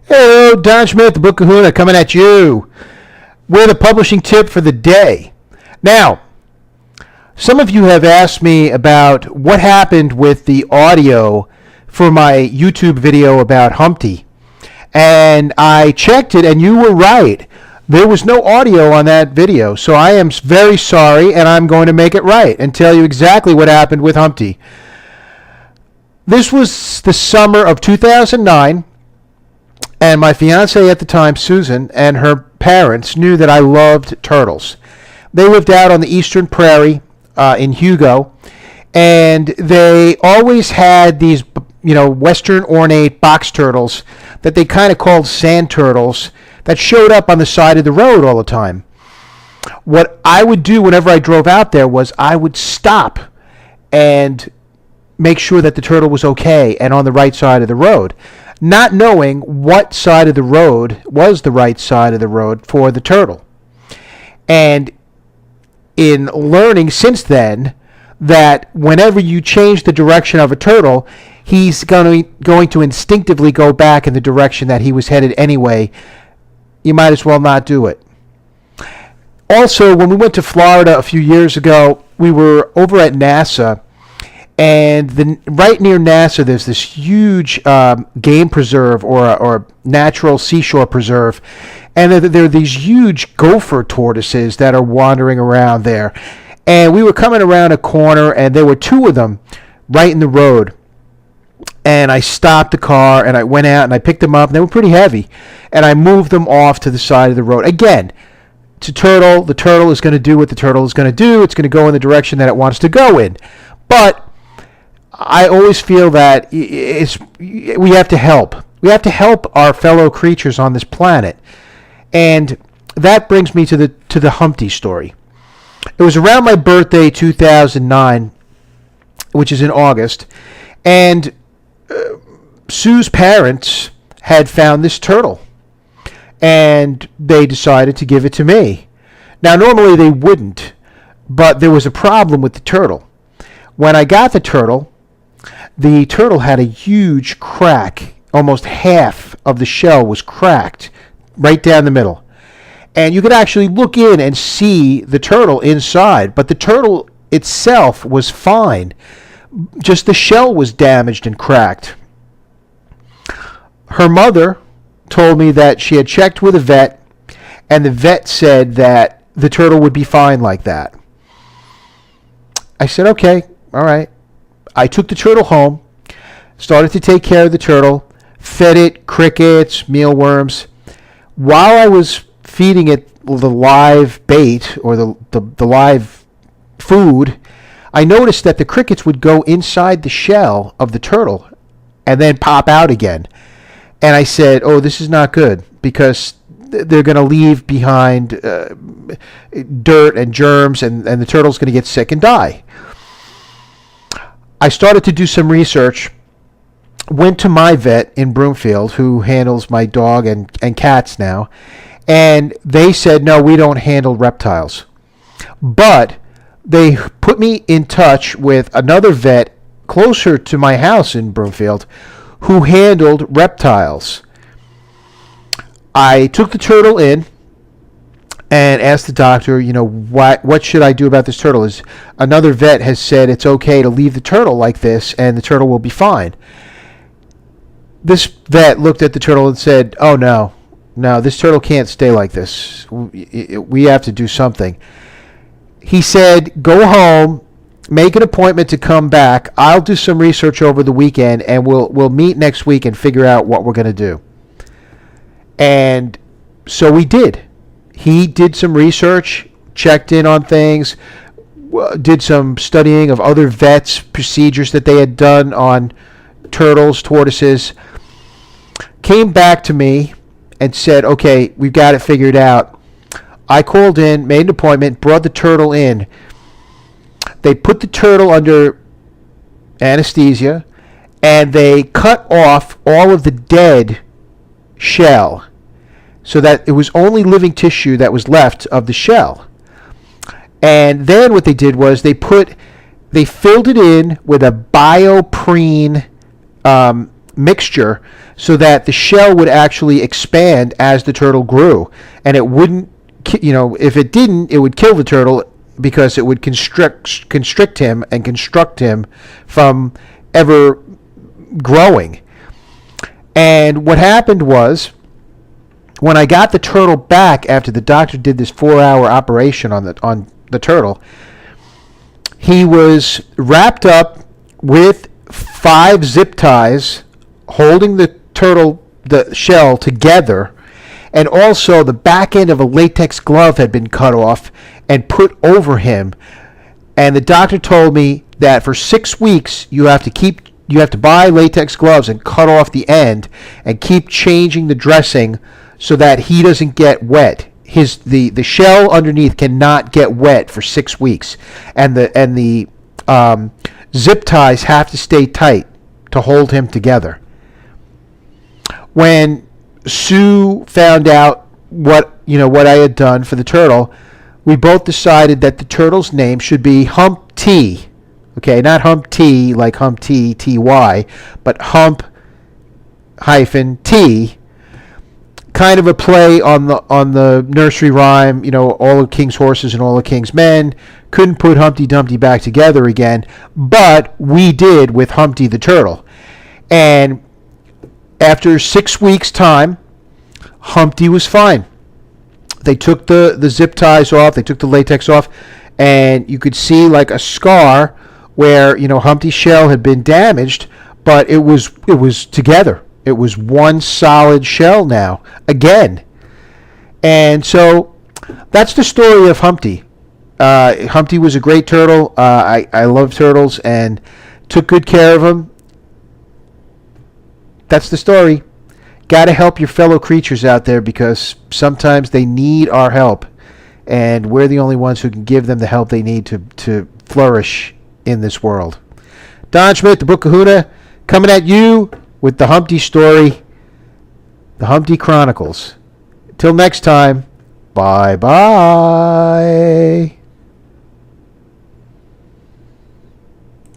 Hello, Don Schmidt, the Book Kahuna, coming at you with a publishing tip for the day. Now, some of you have asked me about what happened with the audio for my YouTube video about Humpty. And I checked it, and you were right. There was no audio on that video, so I am very sorry, and I'm going to make it right and tell you exactly what happened with Humpty. This was the summer of 2009. And my fiance at the time, Susan, and her parents knew that I loved turtles. They lived out on the eastern prairie in Hugo, and they always had these, Western ornate box turtles that they kind of called sand turtles that showed up on the side of the road all the time. What I would do whenever I drove out there was I would stop and make sure that the turtle was okay and on the right side of the road, not knowing what side of the road was the right side of the road for the turtle. And in learning since then that whenever you change the direction of a turtle, he's going to instinctively go back in the direction that he was headed anyway, you might as well not do it. Also, when we went to Florida a few years ago, we were over at NASA. And right near NASA, there's this huge game preserve or natural seashore preserve. And there are these huge gopher tortoises that are wandering around there. And we were coming around a corner, and there were two of them right in the road. And I stopped the car, and I went out, and I picked them up. And they were pretty heavy. And I moved them off to the side of the road. Again, it's a turtle. The turtle is going to do what the turtle is going to do. It's going to go in the direction that it wants to go in. But I always feel that we have to help. We have to help our fellow creatures on this planet. And that brings me to the Humpty story. It was around my birthday, 2009, which is in August, and Sue's parents had found this turtle, and they decided to give it to me. Now, normally they wouldn't, but there was a problem with the turtle. When I got the turtle had a huge crack. Almost half of the shell was cracked right down the middle. And you could actually look in and see the turtle inside. But the turtle itself was fine. Just the shell was damaged and cracked. Her mother told me that she had checked with a vet, and the vet said that the turtle would be fine like that. I said, okay, all right. I took the turtle home, started to take care of the turtle, fed it crickets, mealworms. While I was feeding it the live bait or the live food, I noticed that the crickets would go inside the shell of the turtle and then pop out again. And I said, oh, this is not good, because they're going to leave behind dirt and germs, and the turtle's going to get sick and die. I started to do some research, went to my vet in Broomfield, who handles my dog and cats now, and they said, no, we don't handle reptiles. But they put me in touch with another vet closer to my house in Broomfield who handled reptiles. I took the turtle in and asked the doctor, what should I do about this turtle? Another vet has said it's okay to leave the turtle like this, and the turtle will be fine. This vet looked at the turtle and said, oh, no, this turtle can't stay like this. We have to do something. He said, go home, make an appointment to come back. I'll do some research over the weekend, and we'll meet next week and figure out what we're going to do. And so we did. He did some research, checked in on things, did some studying of other vets' procedures that they had done on turtles, tortoises, came back to me and said, okay, we've got it figured out. I called in, made an appointment, brought the turtle in. They put the turtle under anesthesia, and they cut off all of the dead shell, so that it was only living tissue that was left of the shell. And then what they did was they filled it in with a bioprene mixture so that the shell would actually expand as the turtle grew, and it wouldn't, if it didn't, it would kill the turtle because it would constrict him and construct him from ever growing. And what happened was, when I got the turtle back after the doctor did this 4-hour operation on the turtle, he was wrapped up with 5 zip ties holding the shell together, and also the back end of a latex glove had been cut off and put over him. And the doctor told me that for 6 weeks you have to buy latex gloves and cut off the end and keep changing the dressing so that he doesn't get wet. The shell underneath cannot get wet for 6 weeks, and the zip ties have to stay tight to hold him together. When Sue found out what I had done for the turtle, we both decided that the turtle's name should be Hump T. Okay, not Hump T like Hump T, T-Y, but Hump hyphen T. Kind of a play on the nursery rhyme, all the king's horses and all the king's men. Couldn't put Humpty Dumpty back together again, but we did with Humpty the turtle. And after 6 weeks' time, Humpty was fine. They took the zip ties off, they took the latex off, and you could see like a scar where, Humpty's shell had been damaged, but it was together. It was one solid shell now, again. And so that's the story of Humpty. Humpty was a great turtle. I love turtles and took good care of him. That's the story. Got to help your fellow creatures out there because sometimes they need our help. And we're the only ones who can give them the help they need to flourish in this world. Don Schmidt, the Book Kahuna, coming at you with the Humpty story, the Humpty Chronicles. Till next time, bye-bye.